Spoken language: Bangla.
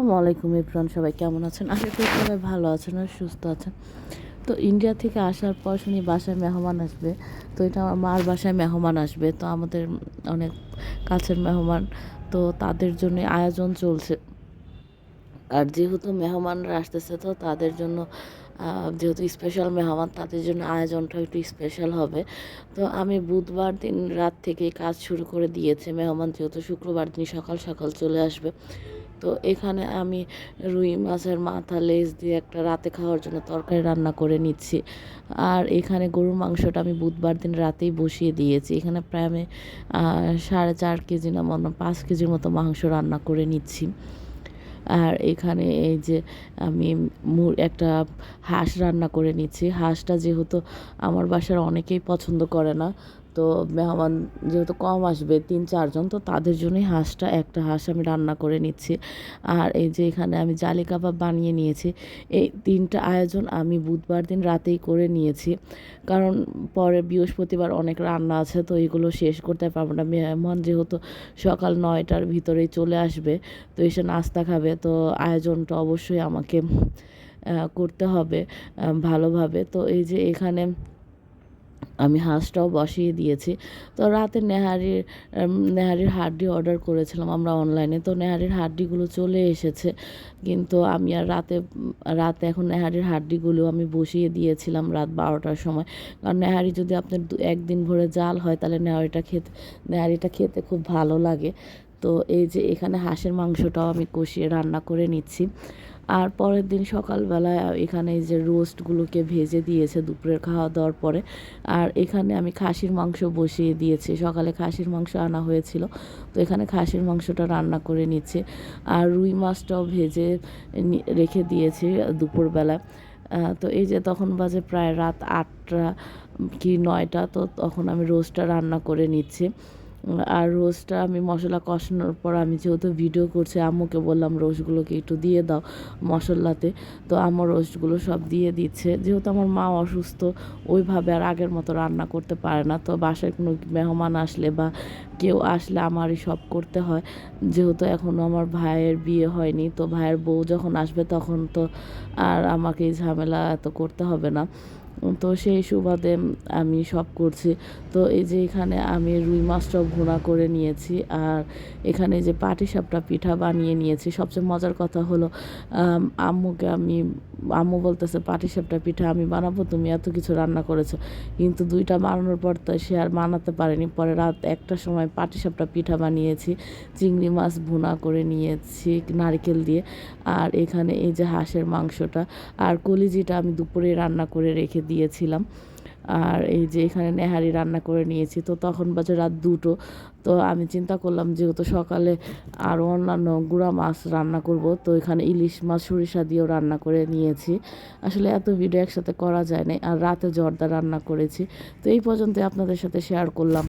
আসসালামু আলাইকুম এভরিওয়ান, সবাই কেমন আছেন? আশা করি সবাই ভালো আছেন আর সুস্থ আছেন। তো ইন্ডিয়া থেকে আসার পর শুনি বাসায় মেহমান আসবে। তো এটা আমার মার বাসায় মেহমান আসবে, তো আমাদের অনেক কাছের মেহমান। তো তাদের জন্য আয়োজন চলছে। আর যেহেতু মেহমানরা আসতেছে, তো তাদের জন্য যেহেতু স্পেশাল মেহমান, তাদের জন্য আয়োজনটা একটু স্পেশাল হবে। তো আমি বুধবার দিন রাত থেকেই কাজ শুরু করে দিয়েছি। মেহমান যেহেতু শুক্রবার দিন সকাল সকাল চলে আসবে, তো এখানে আমি রুই মাছের মাথা লেজ দিয়ে একটা রাতে খাওয়ার জন্য তরকারি রান্না করে নিচ্ছি। আর এখানে গরুর মাংসটা আমি বুধবার দিন রাতেই বসিয়ে দিয়েছি। এখানে প্রায় আমি 4.5 কেজি না মনে 5 কেজির মতো মাংস রান্না করে নিচ্ছি। আর এখানে এই যে আমি একটা হাঁস রান্না করে নিচ্ছি। হাঁসটা যেহেতু আমার বাসার অনেকেই পছন্দ করে না, তো মেহমান যেহেতু কম আসবে 3-4 জন, তো তাদের জন্যই একটা হাঁস আমি রান্না করে নিচ্ছি। আর এই যে এখানে আমি জালি কাবাব বানিয়ে নিয়েছি। এই 3টা আয়োজন আমি বুধবার দিন রাতেই করে নিয়েছি, কারণ পরে বৃহস্পতিবার অনেক রান্না আছে, তো এগুলো শেষ করতে পারবো না। মেহমান যেহেতু সকাল 9টার ভিতরেই চলে আসবে, তো এসে নাস্তা খাবে, তো আয়োজনটা অবশ্যই আমাকে করতে হবে ভালোভাবে। তো এই যে এখানে আমি হাঁসটাও বসিয়ে দিয়েছি। তো রাতে নেহারির হাড্ডি অর্ডার করেছিলাম আমরা অনলাইনে, তো নেহারির হাড্ডিগুলো চলে এসেছে। কিন্তু আমি আর রাতে এখন নেহারির হাড্ডিগুলো আমি বসিয়ে দিয়েছিলাম রাত 12টার সময়। কারণ নেহারি যদি আপনার একদিন ভরে জাল হয়, তাহলে নেহারিটা খেতে খুব ভালো লাগে। তো এই যে এখানে হাঁসের মাংসটাও আমি কষিয়ে রান্না করে নিচ্ছি। আর পরের দিন সকালবেলায় এখানে এই যে রোস্টগুলোকে ভেজে দিয়েছে দুপুরের খাওয়া দাওয়ার পরে। আর এখানে আমি খাসির মাংস বসিয়ে দিয়েছি। সকালে খাসির মাংস আনা হয়েছিল, তো এখানে খাসির মাংসটা রান্না করে নিচ্ছি। আর রুই মাছটাও ভেজে রেখে দিয়েছি দুপুরবেলা। তো এই যে তখন বাজে প্রায় রাত 8টা কি 9টা, তো তখন আমি রোস্টটা রান্না করে নিচ্ছি। আর রোস্টটা আমি মশলা কষানোর পর আমি যেহেতু ভিডিও করছি, আম্মুকে বললাম রোস্টগুলোকে একটু দিয়ে দাও মশলাতে। তো আম্মু রোস্টগুলো সব দিয়ে দিচ্ছে। যেহেতু আমার মা অসুস্থ, ওইভাবে আর আগের মতো রান্না করতে পারে না। তো বাসায় কোনো মেহমান আসলে বা কেউ আসলে আমারই সব করতে হয়। যেহেতু এখনও আমার ভাইয়ের বিয়ে হয়নি, তো ভাইয়ের বউ যখন আসবে তখন তো আর আমাকে এই ঝামেলা এত করতে হবে না। তো সেই সুবাদে আমি সব করছি। তো এই যে এখানে আমি রুই মাছটাও ভুনা করে নিয়েছি। আর এখানে যে পাটিসাপটা পিঠা বানিয়ে নিয়েছি। সবচেয়ে মজার কথা হলো, আম্মু বলতেছে পাটিসাপটা পিঠা আমি বানাবো, তুমি এত কিছু রান্না করেছো। কিন্তু 2টা বানানোর পর তো সে আর বানাতে পারেনি। পরে রাত 1টার সময় পাটিসাপটা পিঠা বানিয়েছি। চিংড়ি মাছ ভুনা করে নিয়েছি নারকেল দিয়ে। আর এখানে এই যে হাঁসের মাংসটা আর কলিজিটা আমি দুপুরে রান্না করে রেখে দিয়েছিলাম। আর এই যে এখানে নেহারি রান্না করে নিয়েছি। তো তখন বাজে রাত 2টো। তো আমি চিন্তা করলাম যেহেতু সকালে আরও অন্যান্য গুঁড়া মাছ রান্না করব, তো এখানে ইলিশ মাছ সরিষা দিয়েও রান্না করে নিয়েছি। আসলে এত ভিডিও একসাথে করা যায় না। আর রাতে জর্দা রান্না করেছি। তো এই পর্যন্ত আপনাদের সাথে শেয়ার করলাম।